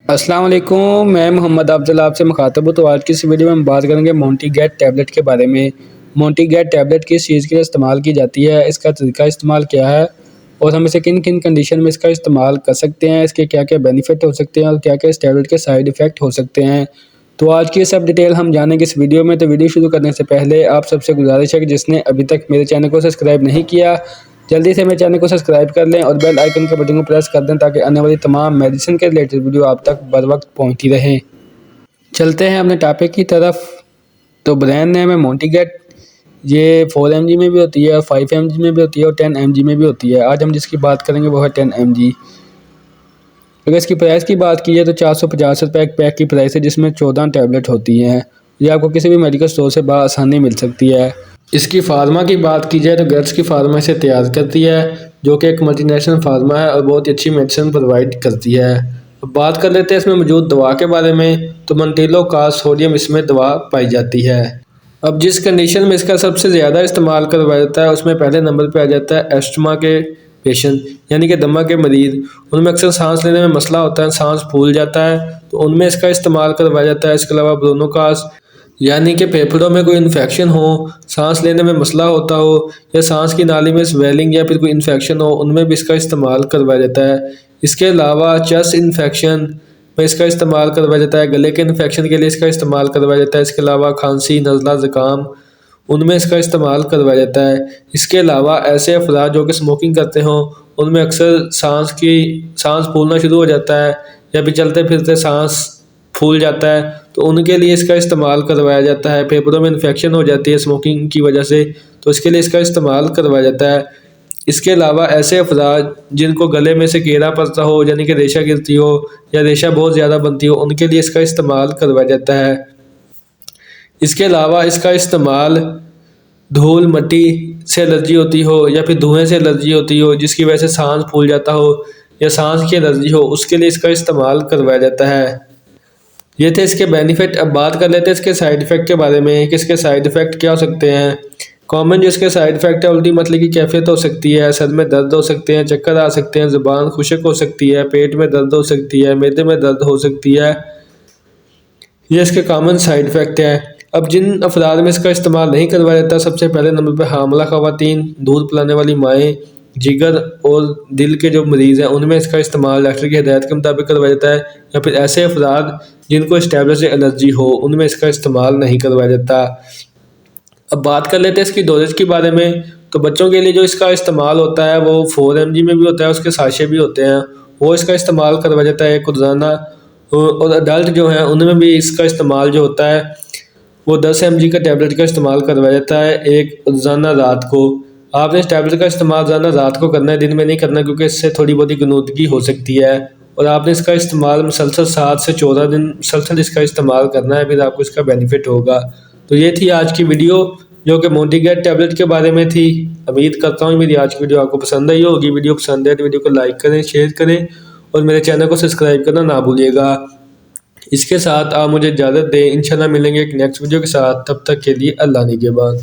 अस्सलाम वालेकुम, मैं मोहम्मद अफ़ज़ल आपसे मुखातब हूँ। तो आज की इस वीडियो में हम बात करेंगे मोंटीगैट टैबलेट के बारे में। मोंटीगैट टैबलेट किस चीज़ के लिए इस्तेमाल की जाती है, इसका तरीका इस्तेमाल क्या है और हम इसे किन किन कंडीशन में इसका इस्तेमाल कर सकते हैं, इसके क्या क्या बेनिफिट हो सकते हैं और क्या क्या इस टैबलेट के साइड इफ़ेक्ट हो सकते हैं। तो आज की सब डिटेल हम जानेंगे इस वीडियो में। तो वीडियो शुरू करने से पहले आप सबसे गुजारिश है कि जिसने अभी तक मेरे चैनल को सब्सक्राइब नहीं किया, जल्दी से मेरे चैनल को सब्सक्राइब कर लें और बेल आइकन के बटन को प्रेस कर दें ताकि आने वाली तमाम मेडिसिन के रिलेटेड वीडियो आप तक बर वक्त पहुँचती रहें। चलते हैं अपने टॉपिक की तरफ। तो ब्रांड नेम है मोंटीगैट। ये 4 mg में भी होती है, 5 mg में भी होती है और 10 mg में भी होती है। आज हम जिसकी बात करेंगे वो है 10 mg। अगर इसकी प्राइस की बात की जाए तो 450 रुपये एक पैक की प्राइस है, जिसमें 14 टैबलेट होती हैं। ये आपको किसी भी मेडिकल स्टोर से आसानी मिल सकती है। इसकी फार्मा की बात की जाए तो गर्ल्स की फार्मा इसे तैयार करती है, जो कि एक मल्टीनेशनल फार्मा है और बहुत ही अच्छी मेडिसिन प्रोवाइड करती है। अब बात कर लेते हैं इसमें मौजूद दवा के बारे में। तो मंटीलो का सोडियम इसमें दवा पाई जाती है। अब जिस कंडीशन में इसका सबसे ज़्यादा इस्तेमाल करवाया जाता है उसमें पहले नंबर पे आ जाता है एस्थमा के पेशेंट, यानी कि दमा के मरीज़। उनमें अक्सर सांस लेने में मसला होता है, सांस फूल जाता है, तो उनमें इसका इस्तेमाल करवाया जाता है। इसके अलावा ब्रोनोकास, यानी कि फेफड़ों में कोई इन्फेक्शन हो, सांस लेने में मसला होता हो या सांस की नाली में स्वेलिंग या फिर कोई इन्फेक्शन हो, उनमें भी इसका इस्तेमाल करवाया जाता है। इसके अलावा चेस्ट इन्फेक्शन में इसका इस्तेमाल करवाया जाता है, गले के इन्फेक्शन के लिए इसका इस्तेमाल करवाया जाता है। इसके अलावा खांसी, नज़ला, ज़ुकाम, उनमें इसका इस्तेमाल करवाया जाता है। इसके अलावा ऐसे अफराद जो कि स्मोकिंग करते हों, उनमें अक्सर सांस फूलना शुरू हो जाता है या फिर चलते फिरते सांस फूल जाता है, तो उनके लिए इसका इस्तेमाल करवाया जाता है। फेफड़ों में इन्फेक्शन हो जाती है स्मोकिंग की वजह से, तो इसके लिए इसका इस्तेमाल करवाया जाता है। इसके अलावा ऐसे अफराद जिनको गले में से कीड़ा पड़ता हो, यानी कि रेशा गिरती हो या रेशा बहुत ज़्यादा बनती हो, उनके लिए इसका इस्तेमाल करवाया जाता है। इसके अलावा इसका इस्तेमाल धूल मिट्टी से एलर्जी होती हो या फिर धुएं से एलर्जी होती हो, जिसकी वजह से सांस फूल जाता हो या सांस की एलर्जी हो, उसके लिए इसका इस्तेमाल करवाया जाता है। ये थे इसके बेनिफिट। अब बात कर लेते हैं इसके साइड इफ़ेक्ट के बारे में कि इसके साइड इफ़ेक्ट क्या हो सकते हैं। कॉमन जो इसके साइड इफ़ेक्ट है, उल्टी मतले की कैफियत हो सकती है, सर में दर्द हो सकते हैं, चक्कर आ सकते हैं, ज़ुबान खुश्क हो सकती है, पेट में दर्द हो सकती है, मैदे में दर्द हो सकती है। ये इसके कॉमन साइड इफ़ेक्ट है। अब जिन अफराद में इसका इस्तेमाल नहीं करवाया जाता, सबसे पहले नंबर पर हामला ख़वातीन, दूध पिलाने वाली माएँ, जिगर और दिल के जो मरीज़ हैं, उनमें इसका इस्तेमाल डॉक्टर की हिदायत के मुताबिक करवाया जाता है। या फिर ऐसे अफराद जिनको इस टैबलेट से एलर्जी हो, उनमें इसका इस्तेमाल नहीं करवाया जाता। अब बात कर लेते हैं इसकी डोजेज के बारे में। तो बच्चों के लिए जो इसका इस्तेमाल होता है वो 4 mg में भी होता है, उसके साशे भी होते हैं, वो इसका इस्तेमाल करवाया जाता है एक रोज़ाना। और अडल्ट जो हैं उनमें भी इसका इस्तेमाल जो होता है वो 10 mg का टैबलेट का इस्तेमाल करवाया जाता है एक रोज़ाना रात को। आपने इस टैबलेट का इस्तेमाल रोज़ाना रात को करना है, दिन में नहीं करना, क्योंकि इससे थोड़ी बहुत गनुदगी हो सकती है। और आपने इसका इस्तेमाल मुसलसल 7 से 14 दिन मुसलसल इसका इस्तेमाल करना है, फिर आपको इसका बेनिफिट होगा। तो ये थी आज की वीडियो जो कि मोंटीगैट टैबलेट के बारे में थी। उम्मीद करता हूँ मेरी आज की वीडियो आपको पसंद आई होगी। वीडियो पसंद है तो वीडियो को लाइक करें, शेयर करें और मेरे चैनल को सब्सक्राइब करना ना भूलिएगा। इसके साथ आप मुझे इजाज़त दें। इंशाल्लाह मिलेंगे एक नेक्स्ट वीडियो के साथ। तब तक के लिए अल्लाह निगहबान।